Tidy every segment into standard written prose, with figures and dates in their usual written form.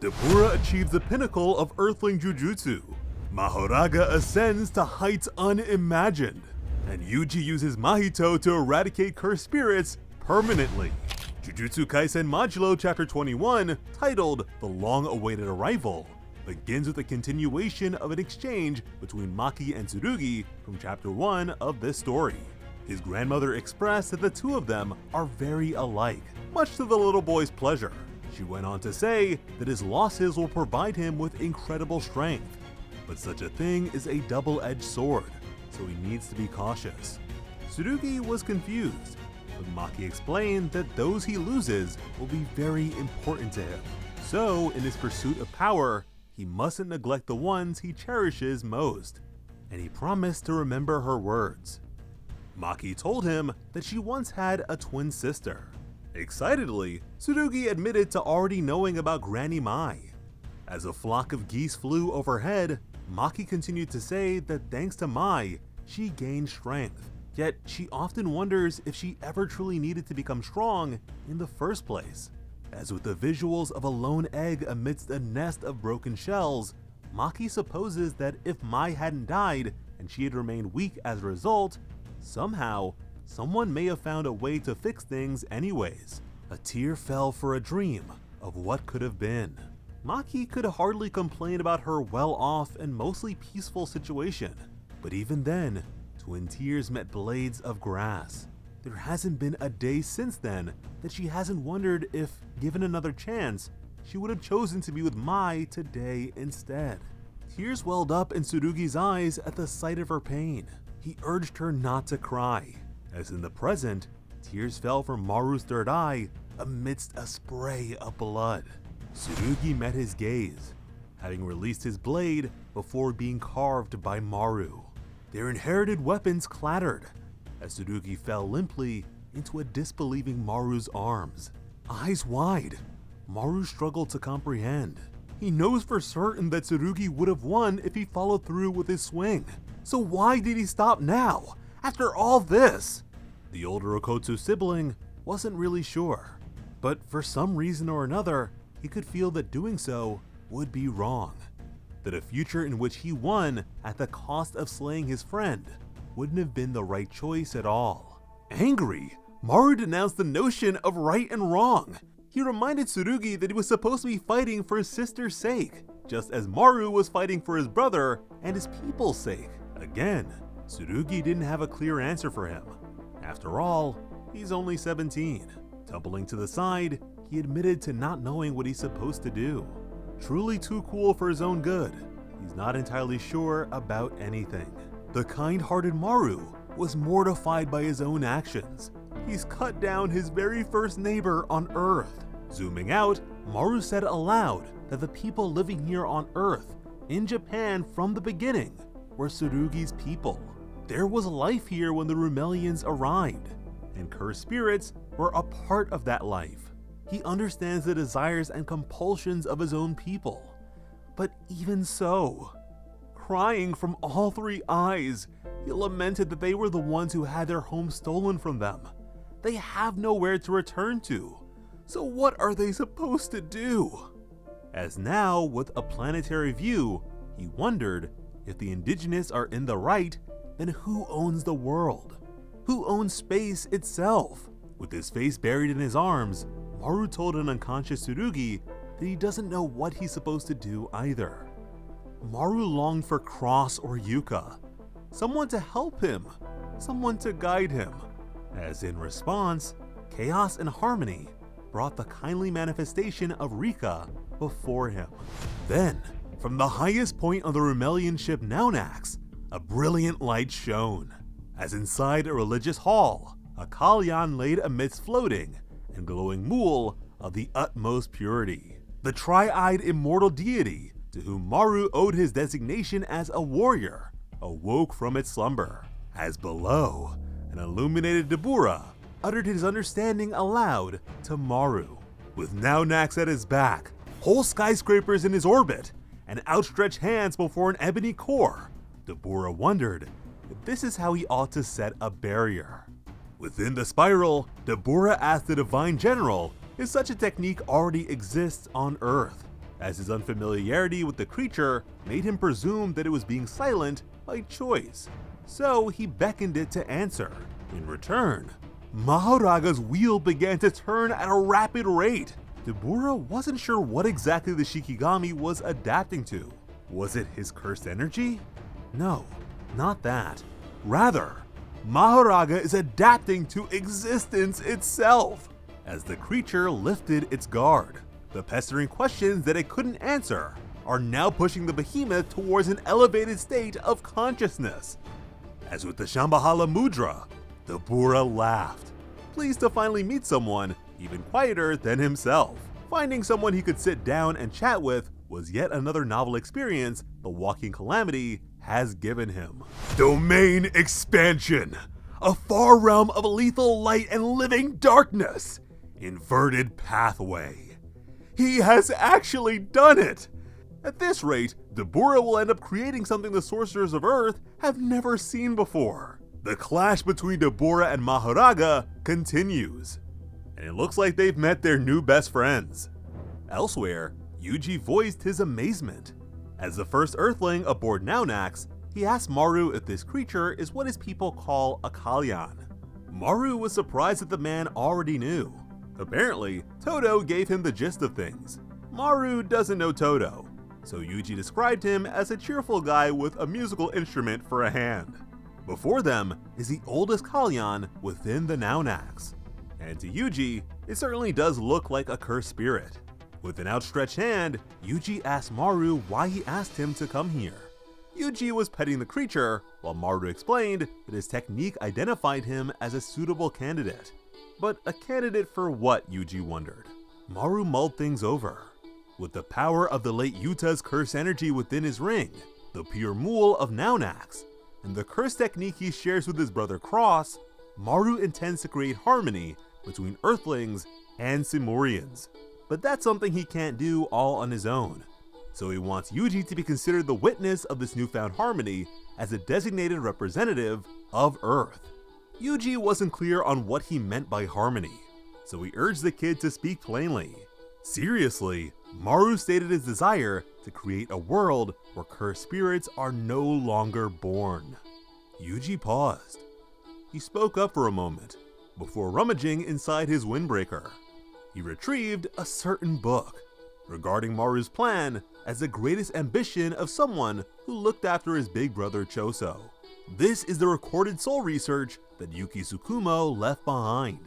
Deborah achieves the pinnacle of Earthling Jujutsu. Mahoraga ascends to heights unimagined. And Yuji uses Mahito to eradicate cursed spirits permanently. Jujutsu Kaisen Modulo Chapter 21, titled The Long-Awaited Arrival, begins with a continuation of an exchange between Maki and Tsurugi from Chapter 1 of this story. His grandmother expressed that the two of them are very alike, much to the little boy's pleasure. She went on to say that his losses will provide him with incredible strength, but such a thing is a double-edged sword, so he needs to be cautious. Tsurugi was confused, but Maki explained that those he loses will be very important to him. So, in his pursuit of power, he mustn't neglect the ones he cherishes most, and he promised to remember her words. Maki told him that she once had a twin sister. Excitedly, Tsurugi admitted to already knowing about Granny Mai. As a flock of geese flew overhead, Maki continued to say that thanks to Mai, she gained strength, yet she often wonders if she ever truly needed to become strong in the first place. As with the visuals of a lone egg amidst a nest of broken shells, Maki supposes that if Mai hadn't died and she had remained weak as a result, somehow, someone may have found a way to fix things anyways. A tear fell for a dream of what could have been. Maki could hardly complain about her well-off and mostly peaceful situation, but even then, twin tears met blades of grass. There hasn't been a day since then that she hasn't wondered if, given another chance, she would have chosen to be with Mai today instead. Tears welled up in Tsurugi's eyes at the sight of her pain. He urged her not to cry, as in the present, tears fell from Maru's third eye amidst a spray of blood. Tsurugi met his gaze, having released his blade before being carved by Maru. Their inherited weapons clattered, as Tsurugi fell limply into a disbelieving Maru's arms. Eyes wide, Maru struggled to comprehend. He knows for certain that Tsurugi would have won if he followed through with his swing. So why did he stop now, after all this? The older Okotsu sibling wasn't really sure, but for some reason or another, he could feel that doing so would be wrong. That a future in which he won at the cost of slaying his friend wouldn't have been the right choice at all. Angry, Maru denounced the notion of right and wrong. He reminded Tsurugi that he was supposed to be fighting for his sister's sake, just as Maru was fighting for his brother and his people's sake. Again, Tsurugi didn't have a clear answer for him. After all, he's only 17. Tumbling to the side, he admitted to not knowing what he's supposed to do. Truly too cool for his own good, he's not entirely sure about anything. The kind-hearted Maru was mortified by his own actions. He's cut down his very first neighbor on Earth. Zooming out, Maru said aloud that the people living here on Earth, in Japan from the beginning, were Tsurugi's people. There was life here when the Rumelians arrived, and cursed spirits were a part of that life. He understands the desires and compulsions of his own people. But even so, crying from all three eyes, he lamented that they were the ones who had their home stolen from them. They have nowhere to return to, so what are they supposed to do? As now, with a planetary view, he wondered, if the indigenous are in the right, then who owns the world? Who owns space itself? With his face buried in his arms, Maru told an unconscious Tsurugi that he doesn't know what he's supposed to do either. Maru longed for Cross or Yuka, someone to help him, someone to guide him. As in response, Chaos and Harmony brought the kindly manifestation of Rika before him. Then, from the highest point on the Rumelian ship Naunax, a brilliant light shone, as inside a religious hall, a Kalyan laid amidst floating and glowing mool of the utmost purity. The tri-eyed immortal deity, to whom Maru owed his designation as a warrior, awoke from its slumber, as below, an illuminated Deborah uttered his understanding aloud to Maru. With Naunax at his back, whole skyscrapers in his orbit, and outstretched hands before an ebony core, Deborah wondered if this is how he ought to set a barrier. Within the spiral, Deborah asked the Divine General if such a technique already exists on Earth. as his unfamiliarity with the creature made him presume that it was being silent by choice. So he beckoned it to answer. In return, Mahoraga's wheel began to turn at a rapid rate. Dabura wasn't sure what exactly the Shikigami was adapting to. Was it his cursed energy? No, not that. Rather, Mahoraga is adapting to existence itself. As the creature lifted its guard, the pestering questions that it couldn't answer are now pushing the behemoth towards an elevated state of consciousness. As with the Shambhala Mudra, Dabura laughed, pleased to finally meet someone even quieter than himself. Finding someone he could sit down and chat with was yet another novel experience the Walking Calamity has given him. Domain expansion! A far realm of lethal light and living darkness! Inverted pathway. He has actually done it! At this rate, Dabura will end up creating something the Sorcerers of Earth have never seen before. The clash between Dabura and Mahoraga continues, and it looks like they've met their new best friends. Elsewhere, Yuji voiced his amazement. As the first Earthling aboard Naunax, he asked Maru if this creature is what his people call a Kalyan. Maru was surprised that the man already knew. Apparently, Todo gave him the gist of things. Maru doesn't know Todo, so Yuji described him as a cheerful guy with a musical instrument for a hand. Before them is the oldest Kalyan within the Naunax, and to Yuji, it certainly does look like a cursed spirit. With an outstretched hand, Yuji asked Maru why he asked him to come here. Yuji was petting the creature, while Maru explained that his technique identified him as a suitable candidate. But a candidate for what, Yuji wondered. Maru mulled things over. With the power of the late Yuta's cursed energy within his ring, the pure Mool of Naunax, and the curse technique he shares with his brother Cross, Maru intends to create harmony between Earthlings and Simurians. But that's something he can't do all on his own. So he wants Yuji to be considered the witness of this newfound harmony as a designated representative of Earth. Yuji wasn't clear on what he meant by harmony, so he urged the kid to speak plainly. Seriously, Maru stated his desire to create a world where cursed spirits are no longer born. Yuji paused. He spoke up for a moment, before rummaging inside his windbreaker. He retrieved a certain book, regarding Maru's plan as the greatest ambition of someone who looked after his big brother Choso. This is the recorded soul research that Yuki Tsukumo left behind.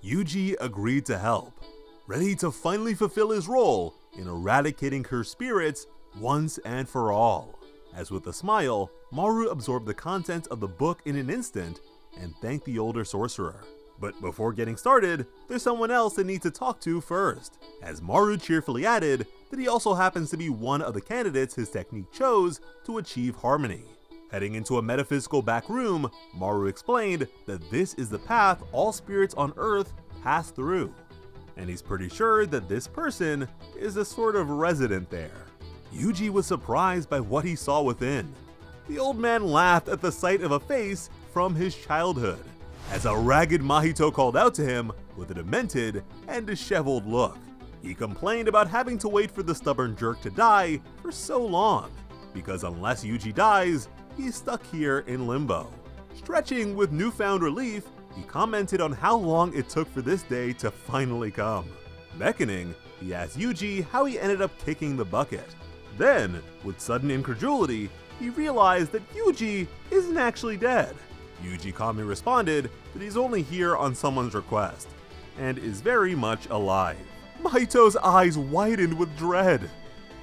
Yuji agreed to help, ready to finally fulfill his role in eradicating cursed spirits once and for all. As with a smile, Maru absorbed the content of the book in an instant and thanked the older sorcerer. But before getting started, there's someone else they need to talk to first, as Maru cheerfully added that he also happens to be one of the candidates his technique chose to achieve harmony. Heading into a metaphysical back room, Maru explained that this is the path all spirits on Earth pass through, and he's pretty sure that this person is a sort of resident there. Yuji was surprised by what he saw within. The old man laughed at the sight of a face from his childhood, as a ragged Mahito called out to him with a demented and disheveled look. He complained about having to wait for the stubborn jerk to die for so long, because unless Yuji dies, he's stuck here in limbo. Stretching with newfound relief, he commented on how long it took for this day to finally come. Beckoning, he asked Yuji how he ended up kicking the bucket. Then, with sudden incredulity, he realized that Yuji isn't actually dead. Yuji calmly responded that he's only here on someone's request, and is very much alive. Mahito's eyes widened with dread.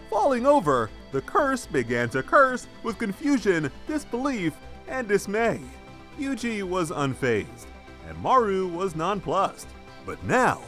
Falling over, the curse began to curse with confusion, disbelief, and dismay. Yuji was unfazed, and Maru was nonplussed. But now,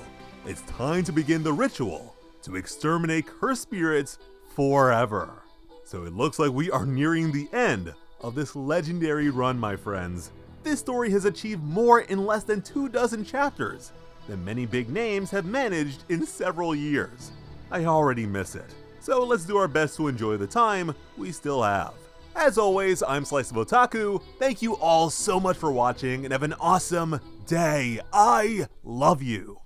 it's time to begin the ritual to exterminate cursed spirits forever. So it looks like we are nearing the end of this legendary run, my friends. This story has achieved more in less than 24 chapters than many big names have managed in several years. I already miss it, so let's do our best to enjoy the time we still have. As always, I'm Slice of Otaku. Thank you all so much for watching and have an awesome day. I love you.